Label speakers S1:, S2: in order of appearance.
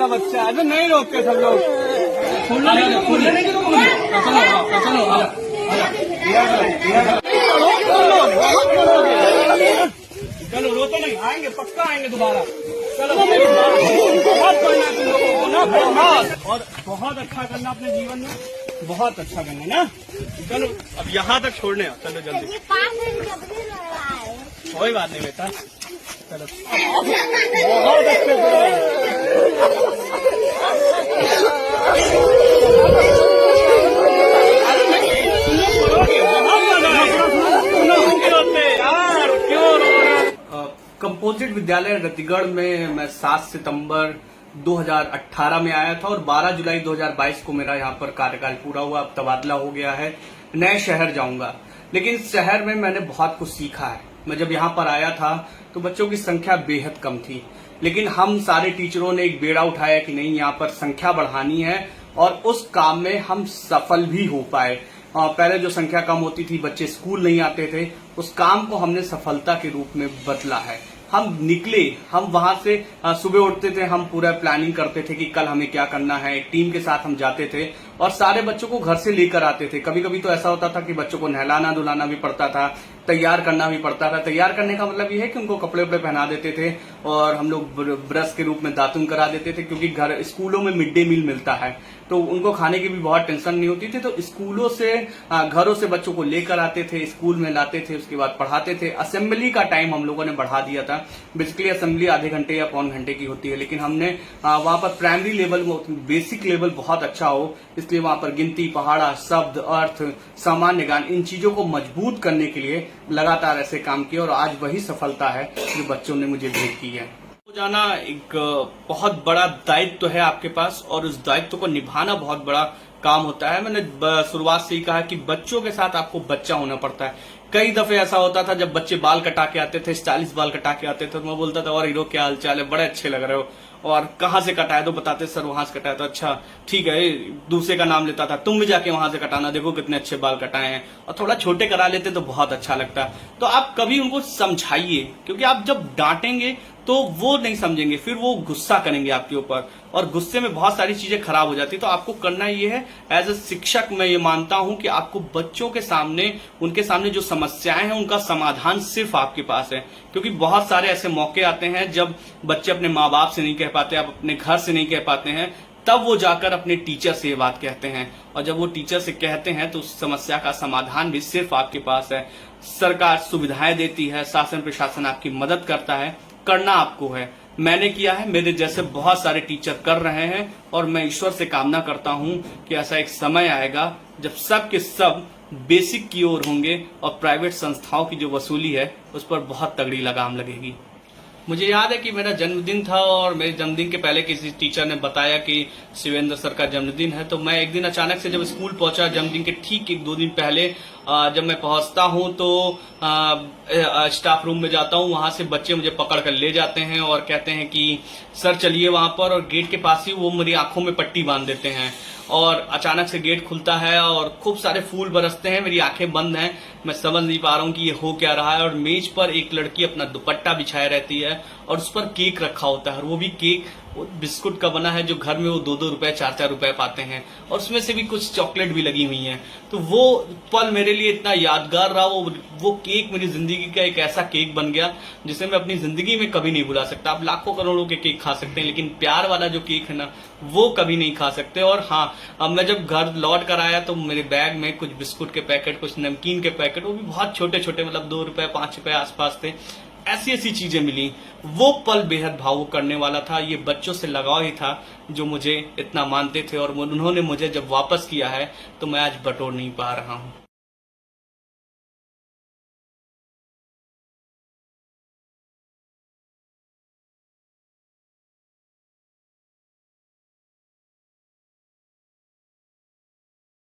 S1: वाला बच्चा है, तो नहीं रोकते सब लोग। चलो रोते नहीं, आएंगे पक्का आएंगे दोबारा। चलो बहुत पढ़ना है तुम लोगों को ना, बहुत और बहुत अच्छा करना अपने जीवन में, बहुत अच्छा करना ना। चलो अब यहाँ तक छोड़ने आओ, चलो जल्दी। कोई बात नहीं बेटा, चलो बहुत अच्छे से। कंपोजिट विद्यालय रतिगढ़ में मैं 7 सितंबर 2018 में आया था और 12 जुलाई 2022 को मेरा यहाँ पर कार्यकाल पूरा हुआ। अब तबादला हो गया है, नए शहर जाऊंगा। लेकिन शहर में मैंने बहुत कुछ सीखा है। मैं जब यहाँ पर आया था तो बच्चों की संख्या बेहद कम थी, लेकिन हम सारे टीचरों ने एक बेड़ा उठाया कि नहीं, यहाँ पर संख्या बढ़ानी है और उस काम में हम सफल भी हो पाए। पहले जो संख्या कम होती थी, बच्चे स्कूल नहीं आते थे, उस काम को हमने सफलता के रूप में बदला है। हम निकले, हम वहां से सुबह उठते थे, हम पूरा प्लानिंग करते थे कि कल हमें क्या करना है। एक टीम के साथ हम जाते थे और सारे बच्चों को घर से लेकर आते थे। कभी कभी तो ऐसा होता था कि बच्चों को नहलाना धुलाना भी पड़ता था, तैयार करना भी पड़ता था। तैयार करने का मतलब ये है कि उनको कपड़े उपड़े पहना देते थे और हम लोग ब्रश के रूप में दातुन करा देते थे, क्योंकि घर स्कूलों में मिड डे मील मिलता है तो उनको खाने की भी बहुत टेंशन नहीं होती थी। तो स्कूलों से घरों से बच्चों को लेकर आते थे, स्कूल में लाते थे, उसके बाद पढ़ाते थे। असेंबली का टाइम हम लोगों ने बढ़ा दिया था। बेसिकली असेंबली आधे घंटे या पौन घंटे की होती है, लेकिन हमने वहां पर प्राइमरी लेवल, बेसिक लेवल बहुत अच्छा हो, इसलिए वहां पर गिनती, पहाड़ा, शब्द, अर्थ, सामान्य ज्ञान, इन चीजों को मजबूत करने के लिए लगातार ऐसे काम किए और आज वही सफलता है जो बच्चों ने मुझे भेंट की है। जाना एक बहुत बड़ा दायित्व है आपके पास और उस दायित्व को निभाना बहुत बड़ा काम होता है। मैंने शुरुआत से ही कहा कि बच्चों के साथ आपको बच्चा होना पड़ता है। कई दफे ऐसा होता था जब बच्चे बाल कटा के आते थे, स्टाइलिश बाल कटा के आते थे, तो मैं बोलता था और हीरो क्या हाल चाल है, बड़े अच्छे लग रहे हो, और कहाँ से कटाया तो बताते सर वहां से कटाया। तो अच्छा ठीक है, दूसरे का नाम लेता था, तुम भी जाके वहां से कटाना, देखो कितने अच्छे बाल कटाए हैं, और थोड़ा छोटे करा लेते तो बहुत अच्छा लगता। तो आप कभी उनको समझाइए, क्योंकि आप जब डांटेंगे तो वो नहीं समझेंगे, फिर वो गुस्सा करेंगे आपके ऊपर और गुस्से में बहुत सारी चीजें खराब हो जाती। तो आपको करना ये है, एज ए शिक्षक मैं ये मानता हूं कि आपको बच्चों के सामने, उनके सामने जो समस्याएं हैं उनका समाधान सिर्फ आपके पास है। क्योंकि बहुत सारे ऐसे मौके आते हैं जब बच्चे अपने माँ बाप से नहीं कह पाते, आप अपने घर से नहीं कह पाते हैं, तब वो जाकर अपने टीचर से ये बात कहते हैं, और जब वो टीचर से कहते हैं तो उस समस्या का समाधान भी सिर्फ आपके पास है। सरकार सुविधाएं देती है, शासन प्रशासन आपकी मदद करता है, करना आपको है। मैंने किया है, मेरे जैसे बहुत सारे टीचर कर रहे हैं, और मैं ईश्वर से कामना करता हूं कि ऐसा एक समय आएगा जब सब के सब बेसिक की ओर होंगे और प्राइवेट संस्थाओं की जो वसूली है उस पर बहुत तगड़ी लगाम लगेगी। मुझे याद है कि मेरा जन्मदिन था और मेरे जन्मदिन के पहले किसी टीचर ने बताया कि शिवेंद्र सर का जन्मदिन है। तो मैं एक दिन अचानक से जब स्कूल पहुंचा, जन्मदिन के ठीक 1-2 दिन पहले जब मैं पहुंचता हूं तो स्टाफ रूम में जाता हूं, वहां से बच्चे मुझे पकड़ कर ले जाते हैं और कहते हैं कि सर चलिए वहां पर, और गेट के पास ही वो मेरी आंखों में पट्टी बांध देते हैं और अचानक से गेट खुलता है और खूब सारे फूल बरसते हैं। मेरी आंखें बंद हैं, मैं समझ नहीं पा रहा हूं कि ये हो क्या रहा है, और मेज पर एक लड़की अपना दुपट्टा बिछाए रहती है और उस पर केक रखा होता है, और वो भी केक बिस्कुट का बना है जो घर में वो 2-2 रुपए 4-4 रुपए पाते हैं, और उसमें से भी कुछ चॉकलेट भी लगी हुई हैं। तो वो पल मेरे लिए इतना यादगार रहा। वो केक मेरी जिंदगी का एक ऐसा केक बन गया जिसे मैं अपनी जिंदगी में कभी नहीं भुला सकता। आप लाखों करोड़ों के केक खा सकते हैं, लेकिन प्यार वाला जो केक है ना, वो कभी नहीं खा सकते। और हाँ, अब मैं जब घर लौट कर आया तो मेरे बैग में कुछ बिस्कुट के पैकेट, कुछ नमकीन के पैकेट, वो भी बहुत छोटे छोटे, मतलब 2 रुपए 5 रुपए आसपास थे, ऐसी ऐसी चीजें मिली। वो पल बेहद भावुक करने वाला था। ये बच्चों से लगाव ही था जो मुझे इतना मानते थे, और उन्होंने मुझे जब वापस किया है तो मैं आज बटोर नहीं पा रहा हूँ।